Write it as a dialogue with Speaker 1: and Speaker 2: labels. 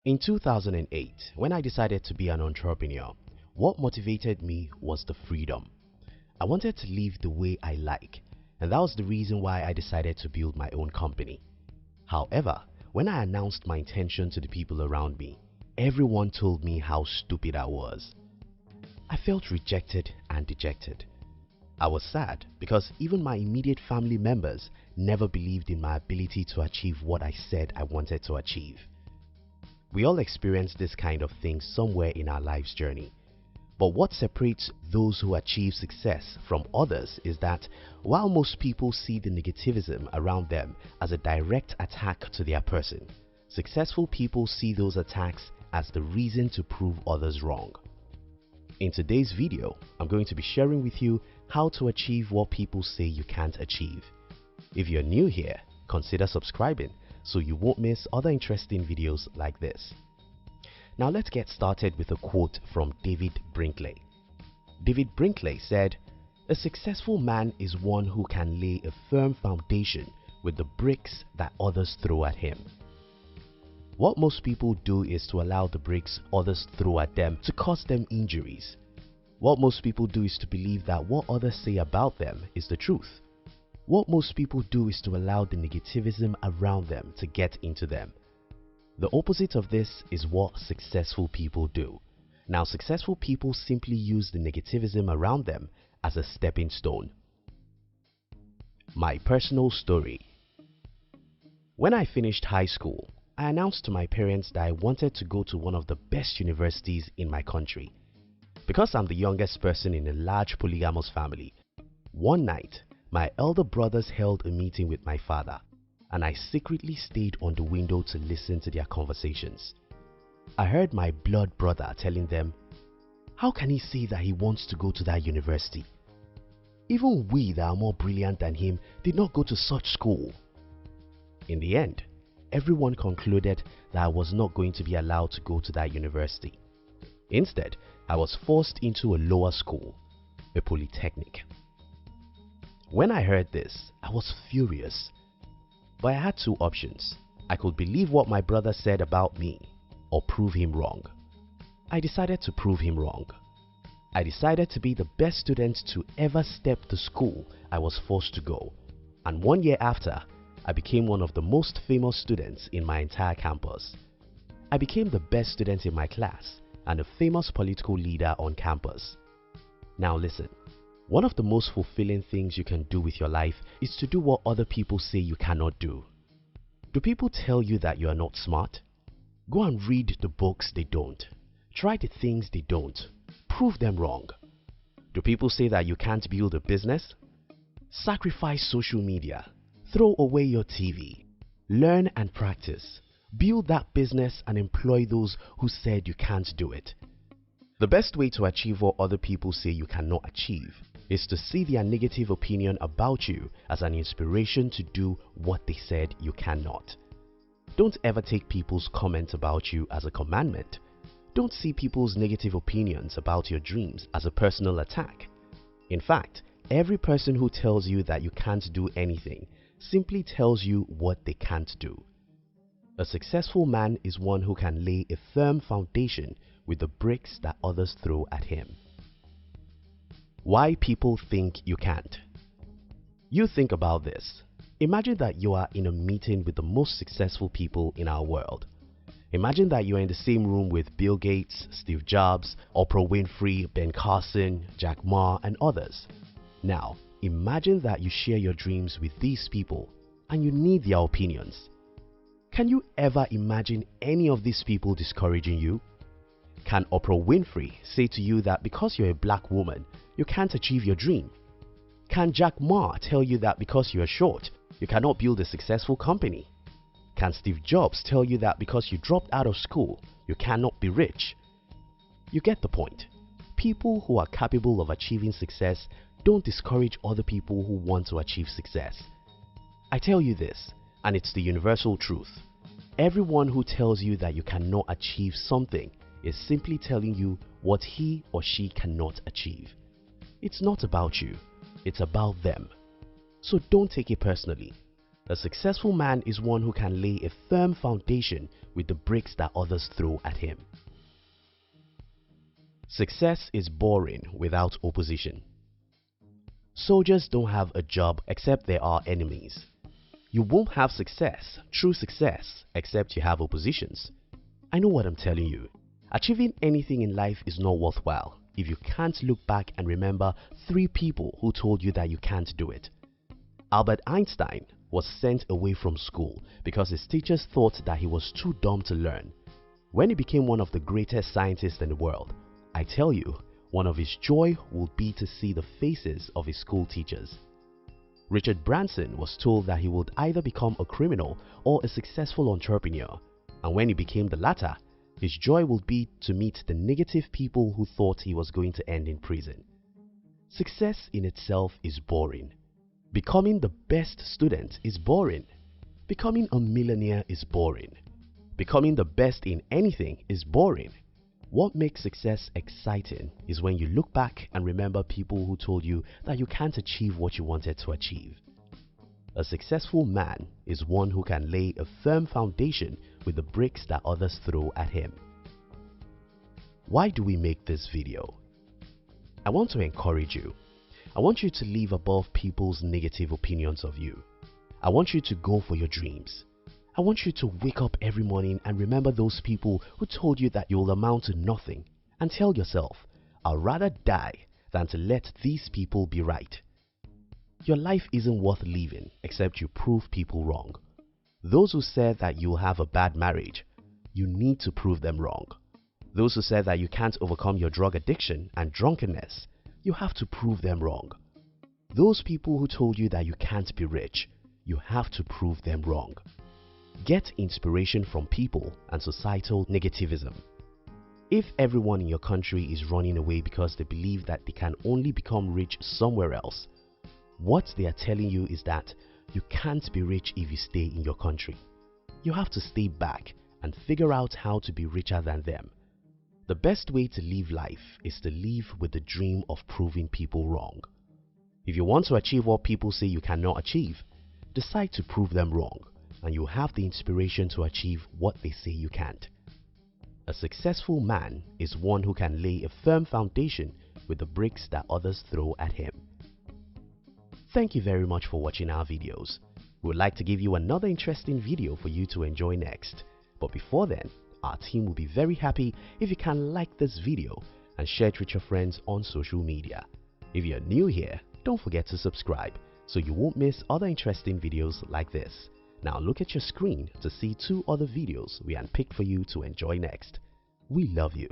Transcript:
Speaker 1: In 2008, when I decided to be an entrepreneur, what motivated me was the freedom. I wanted to live the way I like, and that was the reason why I decided to build my own company. However, when I announced my intention to the people around me, everyone told me how stupid I was. I felt rejected and dejected. I was sad because even my immediate family members never believed in my ability to achieve what I said I wanted to achieve. We all experience this kind of thing somewhere in our life's journey. But what separates those who achieve success from others is that while most people see the negativism around them as a direct attack to their person, successful people see those attacks as the reason to prove others wrong. In today's video, I'm going to be sharing with you how to achieve what people say you can't achieve. If you're new here, consider subscribing so you won't miss other interesting videos like this. Now let's get started with a quote from David Brinkley. David Brinkley said, "A successful man is one who can lay a firm foundation with the bricks that others throw at him." What most people do is to allow the bricks others throw at them to cause them injuries. What most people do is to believe that what others say about them is the truth. What most people do is to allow the negativism around them to get into them. The opposite of this is what successful people do. Now, successful people simply use the negativism around them as a stepping stone. My personal story. When I finished high school, I announced to my parents that I wanted to go to one of the best universities in my country. Because I'm the youngest person in a large polygamous family, one night, my elder brothers held a meeting with my father, and I secretly stayed on the window to listen to their conversations. I heard my blood brother telling them, "How can he say that he wants to go to that university? Even we that are more brilliant than him did not go to such school." In the end, everyone concluded that I was not going to be allowed to go to that university. Instead, I was forced into a lower school, a polytechnic. When I heard this, I was furious. But I had two options. I could believe what my brother said about me or prove him wrong. I decided to prove him wrong. I decided to be the best student to ever step the school I was forced to go. And 1 year after, I became one of the most famous students in my entire campus. I became the best student in my class and a famous political leader on campus. Now listen. One of the most fulfilling things you can do with your life is to do what other people say you cannot do. Do people tell you that you are not smart? Go and read the books they don't. Try the things they don't. Prove them wrong. Do people say that you can't build a business? Sacrifice social media. Throw away your TV. Learn and practice. Build that business and employ those who said you can't do it. The best way to achieve what other people say you cannot achieve is to see their negative opinion about you as an inspiration to do what they said you cannot. Don't ever take people's comments about you as a commandment. Don't see people's negative opinions about your dreams as a personal attack. In fact, every person who tells you that you can't do anything simply tells you what they can't do. A successful man is one who can lay a firm foundation with the bricks that others throw at him. Why people think you can't. You think about this. Imagine that you are in a meeting with the most successful people in our world. Imagine that you are in the same room with Bill Gates, Steve Jobs, Oprah Winfrey, Ben Carson, Jack Ma, and others. Now, imagine that you share your dreams with these people and you need their opinions. Can you ever imagine any of these people discouraging you? Can Oprah Winfrey say to you that because you're a black woman, you can't achieve your dream? Can Jack Ma tell you that because you're short, you cannot build a successful company? Can Steve Jobs tell you that because you dropped out of school, you cannot be rich? You get the point. People who are capable of achieving success don't discourage other people who want to achieve success. I tell you this, and it's the universal truth. Everyone who tells you that you cannot achieve something is simply telling you what he or she cannot achieve. It's not about you, it's about them. So don't take it personally. A successful man is one who can lay a firm foundation with the bricks that others throw at him. Success is boring without opposition. Soldiers don't have a job except there are enemies. You won't have success, true success, except you have oppositions. I know what I'm telling you. Achieving anything in life is not worthwhile if you can't look back and remember 3 people who told you that you can't do it. Albert Einstein was sent away from school because his teachers thought that he was too dumb to learn. When he became one of the greatest scientists in the world, I tell you, one of his joy would be to see the faces of his school teachers. Richard Branson was told that he would either become a criminal or a successful entrepreneur, and when he became the latter, his joy would be to meet the negative people who thought he was going to end in prison. Success in itself is boring. Becoming the best student is boring. Becoming a millionaire is boring. Becoming the best in anything is boring. What makes success exciting is when you look back and remember people who told you that you can't achieve what you wanted to achieve. A successful man is one who can lay a firm foundation with the bricks that others throw at him. Why do we make this video? I want to encourage you. I want you to live above people's negative opinions of you. I want you to go for your dreams. I want you to wake up every morning and remember those people who told you that you will amount to nothing, and tell yourself, I'd rather die than to let these people be right. Your life isn't worth living except you prove people wrong. Those who said that you'll have a bad marriage, you need to prove them wrong. Those who said that you can't overcome your drug addiction and drunkenness, you have to prove them wrong. Those people who told you that you can't be rich, you have to prove them wrong. Get inspiration from people and societal negativism. If everyone in your country is running away because they believe that they can only become rich somewhere else, what they are telling you is that you can't be rich if you stay in your country. You have to stay back and figure out how to be richer than them. The best way to live life is to live with the dream of proving people wrong. If you want to achieve what people say you cannot achieve, decide to prove them wrong, and you have the inspiration to achieve what they say you can't. A successful man is one who can lay a firm foundation with the bricks that others throw at him. Thank you very much for watching our videos. We would like to give you another interesting video for you to enjoy next. But before then, our team will be very happy if you can like this video and share it with your friends on social media. If you're new here, don't forget to subscribe so you won't miss other interesting videos like this. Now look at your screen to see 2 other videos we handpicked for you to enjoy next. We love you.